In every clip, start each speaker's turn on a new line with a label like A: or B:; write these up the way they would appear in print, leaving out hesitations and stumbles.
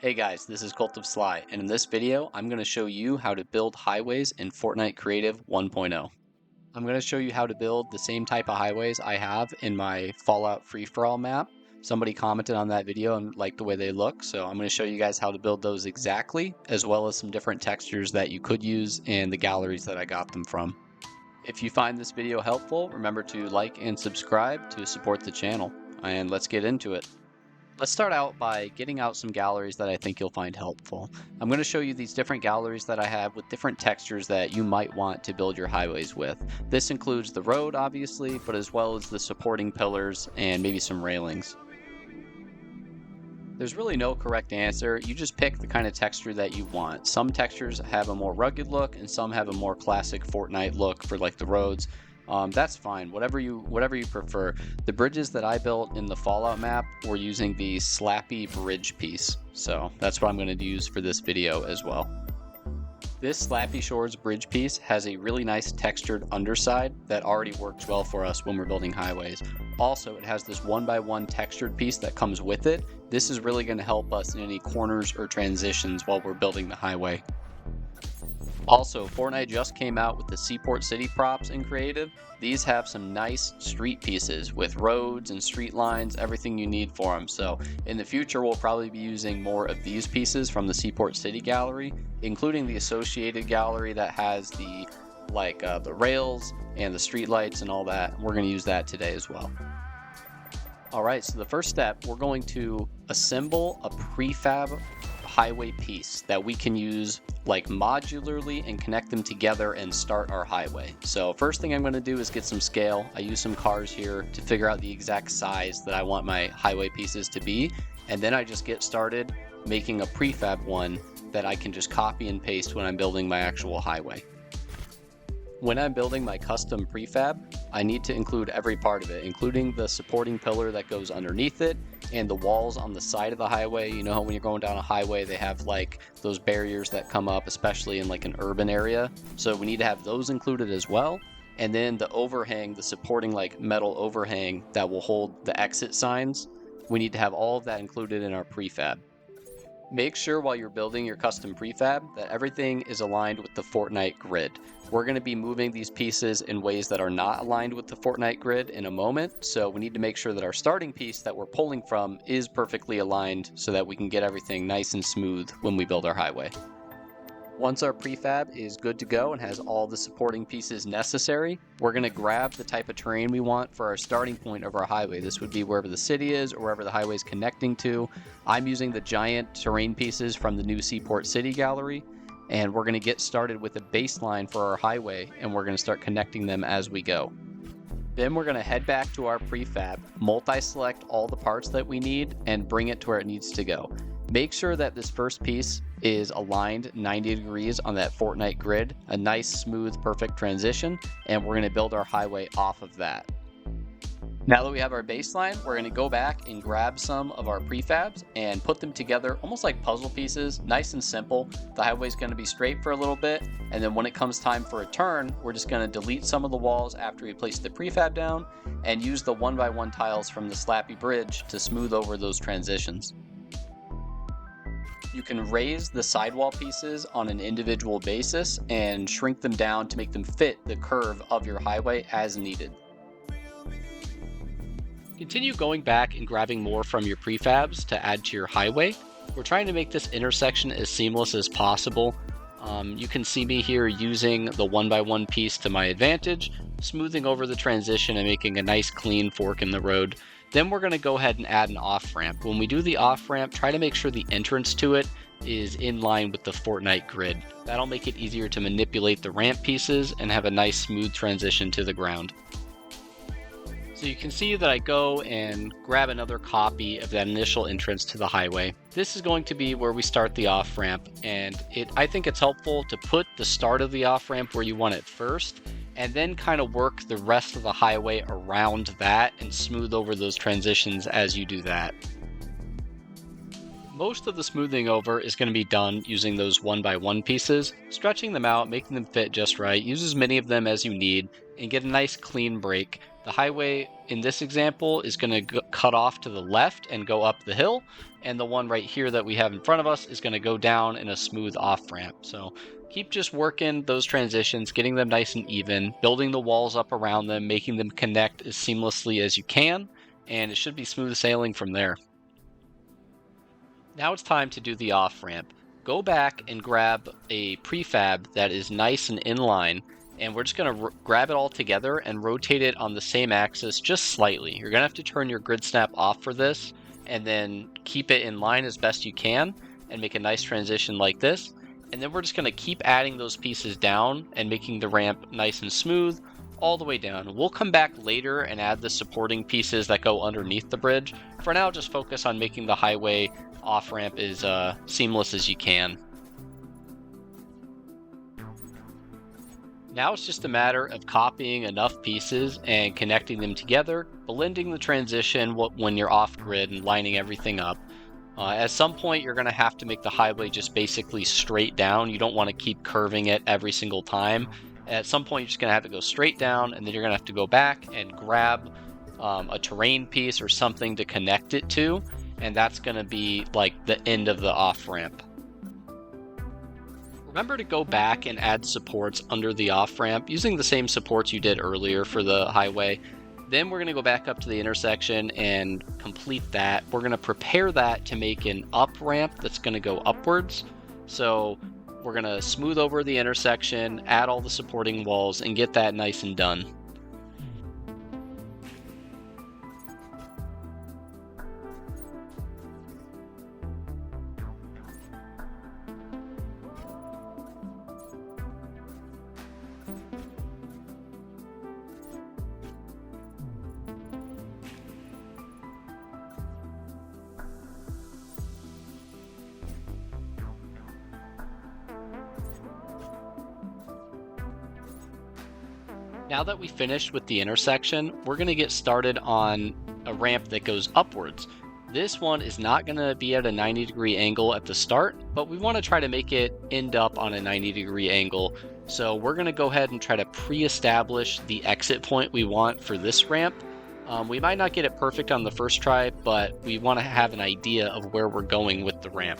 A: Hey guys, this is Cult of Sly, and in this video, I'm going to show you how to build highways in Fortnite Creative 1.0. I'm going to show you how to build the same type of highways I have in my Fallout Free-for-All map. Somebody commented on that video and liked the way they look, so I'm going to show you guys how to build those exactly, as well as some different textures that you could use and the galleries that I got them from. If you find this video helpful, remember to like and subscribe to support the channel, and let's get into it. Let's start out by getting out some galleries that I think you'll find helpful. I'm going to show you these different galleries that I have with different textures that you might want to build your highways with. This includes the road, obviously, but as well as the supporting pillars and maybe some railings. There's really no correct answer. You just pick the kind of texture that you want. Some textures have a more rugged look and some have a more classic Fortnite look for like the roads. That's fine, whatever you prefer. The bridges that I built in the Fallout map were using the Slappy bridge piece, so that's what I'm going to use for this video as well. This Slappy Shores bridge piece has a really nice textured underside that already works well for us when we're building highways. Also, it has this 1x1 textured piece that comes with it. This is really going to help us in any corners or transitions while we're building the highway. Also, Fortnite just came out with the Seaport City props in Creative. These have some nice street pieces with roads and street lines, everything you need for them. So in the future, we'll probably be using more of these pieces from the Seaport City gallery, including the associated gallery that has the rails and the street lights and all that. We're going to use that today as well. Alright, so the first step, we're going to assemble a prefab highway piece that we can use like modularly and connect them together and start our highway. So first thing I'm going to do is get some scale. I use some cars here to figure out the exact size that I want my highway pieces to be, and then I just get started making a prefab one that I can just copy and paste when I'm building my actual highway. When I'm building my custom prefab, I need to include every part of it, including the supporting pillar that goes underneath it and the walls on the side of the highway. You know how when you're going down a highway, they have like those barriers that come up, especially in like an urban area. So we need to have those included as well. And then the overhang, the supporting like metal overhang that will hold the exit signs, we need to have all of that included in our prefab. Make sure while you're building your custom prefab that everything is aligned with the Fortnite grid. We're going to be moving these pieces in ways that are not aligned with the Fortnite grid in a moment, so we need to make sure that our starting piece that we're pulling from is perfectly aligned so that we can get everything nice and smooth when we build our highway. Once our prefab is good to go and has all the supporting pieces necessary, we're going to grab the type of terrain we want for our starting point of our highway. This would be wherever the city is or wherever the highway is connecting to. I'm using the giant terrain pieces from the new Seaport City gallery, and we're going to get started with a baseline for our highway, and we're going to start connecting them as we go. Then we're going to head back to our prefab, multi-select all the parts that we need, and bring it to where it needs to go. Make sure that this first piece is aligned 90 degrees on that Fortnite grid, a nice, smooth, perfect transition, and we're going to build our highway off of that. Now that we have our baseline, we're going to go back and grab some of our prefabs and put them together almost like puzzle pieces, nice and simple. The highway is going to be straight for a little bit, and then when it comes time for a turn, we're just going to delete some of the walls after we place the prefab down and use the 1x1 tiles from the Slappy Bridge to smooth over those transitions. You can raise the sidewall pieces on an individual basis and shrink them down to make them fit the curve of your highway as needed. Continue going back and grabbing more from your prefabs to add to your highway. We're trying to make this intersection as seamless as possible. You can see me here using the 1x1 piece to my advantage, smoothing over the transition and making a nice clean fork in the road. Then we're going to go ahead and add an off-ramp. When we do the off-ramp, try to make sure the entrance to it is in line with the Fortnite grid. That'll make it easier to manipulate the ramp pieces and have a nice smooth transition to the ground. So you can see that I go and grab another copy of that initial entrance to the highway. This is going to be where we start the off-ramp, and I think it's helpful to put the start of the off-ramp where you want it first, and then kind of work the rest of the highway around that and smooth over those transitions as you do that. Most of the smoothing over is going to be done using those 1x1 pieces, stretching them out, making them fit just right. Use as many of them as you need and get a nice clean break. The highway in this example is going to cut off to the left and go up the hill, and the one right here that we have in front of us is going to go down in a smooth off ramp. So keep just working those transitions, getting them nice and even, building the walls up around them, making them connect as seamlessly as you can, and it should be smooth sailing from there. Now it's time to do the off ramp. Go back and grab a prefab that is nice and in line, and we're just going to grab it all together and rotate it on the same axis just slightly. You're going to have to turn your grid snap off for this, and then keep it in line as best you can, and make a nice transition like this. And then we're just going to keep adding those pieces down and making the ramp nice and smooth all the way down. We'll come back later and add the supporting pieces that go underneath the bridge. For now, just focus on making the highway off-ramp as seamless as you can. Now it's just a matter of copying enough pieces and connecting them together, blending the transition when you're off-grid and lining everything up. At some point, you're going to have to make the highway just basically straight down. You don't want to keep curving it every single time. At some point, you're just going to have to go straight down, and then you're going to have to go back and grab a terrain piece or something to connect it to, and that's going to be like the end of the off-ramp. Remember to go back and add supports under the off-ramp using the same supports you did earlier for the highway. Then we're going to go back up to the intersection and complete that. We're going to prepare that to make an up ramp that's going to go upwards. So we're going to smooth over the intersection, add all the supporting walls, and get that nice and done. Now that we finished with the intersection, we're going to get started on a ramp that goes upwards. This one is not going to be at a 90-degree angle at the start, but we want to try to make it end up on a 90-degree angle. So we're going to go ahead and try to pre-establish the exit point we want for this ramp. We might not get it perfect on the first try, but we want to have an idea of where we're going with the ramp.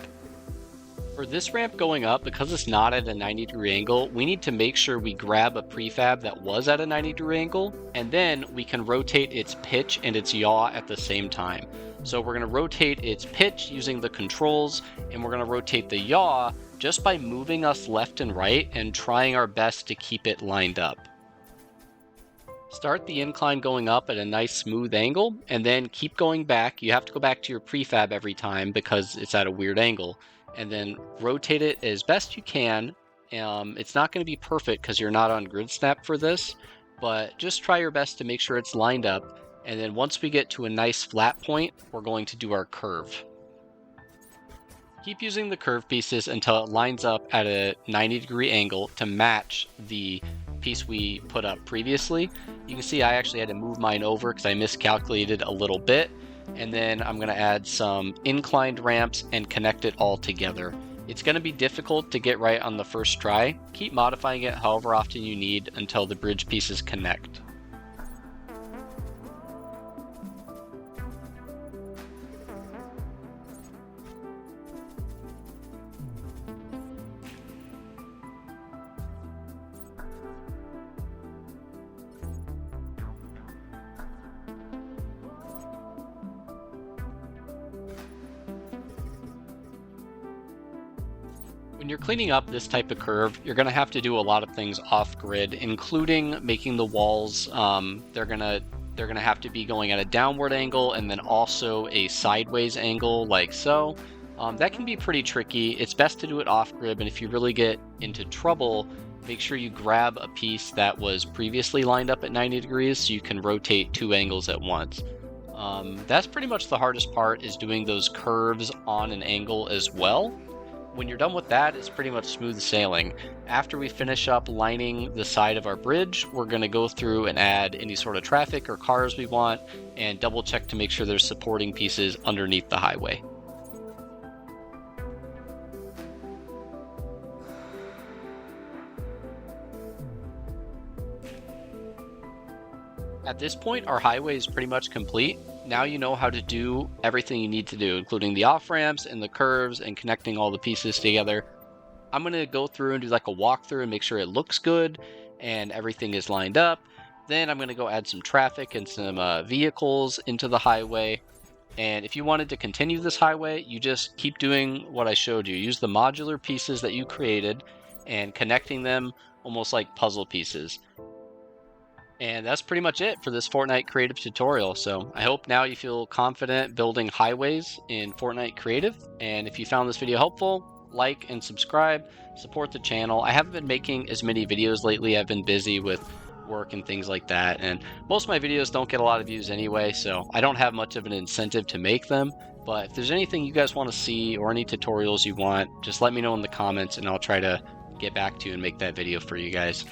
A: For this ramp going up, because it's not at a 90-degree angle, we need to make sure we grab a prefab that was at a 90-degree angle, and then we can rotate its pitch and its yaw at the same time. So we're going to rotate its pitch using the controls, and we're going to rotate the yaw just by moving us left and right and trying our best to keep it lined up. Start the incline going up at a nice smooth angle, and then keep going back. You have to go back to your prefab every time because it's at a weird angle. And then rotate it as best you can. It's not going to be perfect because you're not on grid snap for this, but just try your best to make sure it's lined up. And then once we get to a nice flat point, we're going to do our curve. Keep using the curve pieces until it lines up at a 90-degree angle to match the piece we put up previously. You can see I actually had to move mine over because I miscalculated a little bit. And then I'm going to add some inclined ramps and connect it all together. It's going to be difficult to get right on the first try. Keep modifying it however often you need until the bridge pieces connect. When you're cleaning up this type of curve, you're going to have to do a lot of things off-grid, including making the walls, they're going to have to be going at a downward angle and then also a sideways angle like so. That can be pretty tricky. It's best to do it off-grid, and if you really get into trouble, make sure you grab a piece that was previously lined up at 90 degrees so you can rotate two angles at once. That's pretty much the hardest part, is doing those curves on an angle as well. When you're done with that, it's pretty much smooth sailing. After we finish up lining the side of our bridge, we're going to go through and add any sort of traffic or cars we want and double check to make sure there's supporting pieces underneath the highway. At this point, our highway is pretty much complete. Now you know how to do everything you need to do, including the off-ramps and the curves and connecting all the pieces together. I'm going to go through and do like a walkthrough and make sure it looks good and everything is lined up. Then I'm going to go add some traffic and some vehicles into the highway. And if you wanted to continue this highway, you just keep doing what I showed you. Use the modular pieces that you created and connecting them almost like puzzle pieces. And that's pretty much it for this Fortnite Creative tutorial. So I hope now you feel confident building highways in Fortnite Creative. And if you found this video helpful, like and subscribe, support the channel. I haven't been making as many videos lately. I've been busy with work and things like that. And most of my videos don't get a lot of views anyway, so I don't have much of an incentive to make them. But if there's anything you guys want to see or any tutorials you want, just let me know in the comments and I'll try to get back to you and make that video for you guys.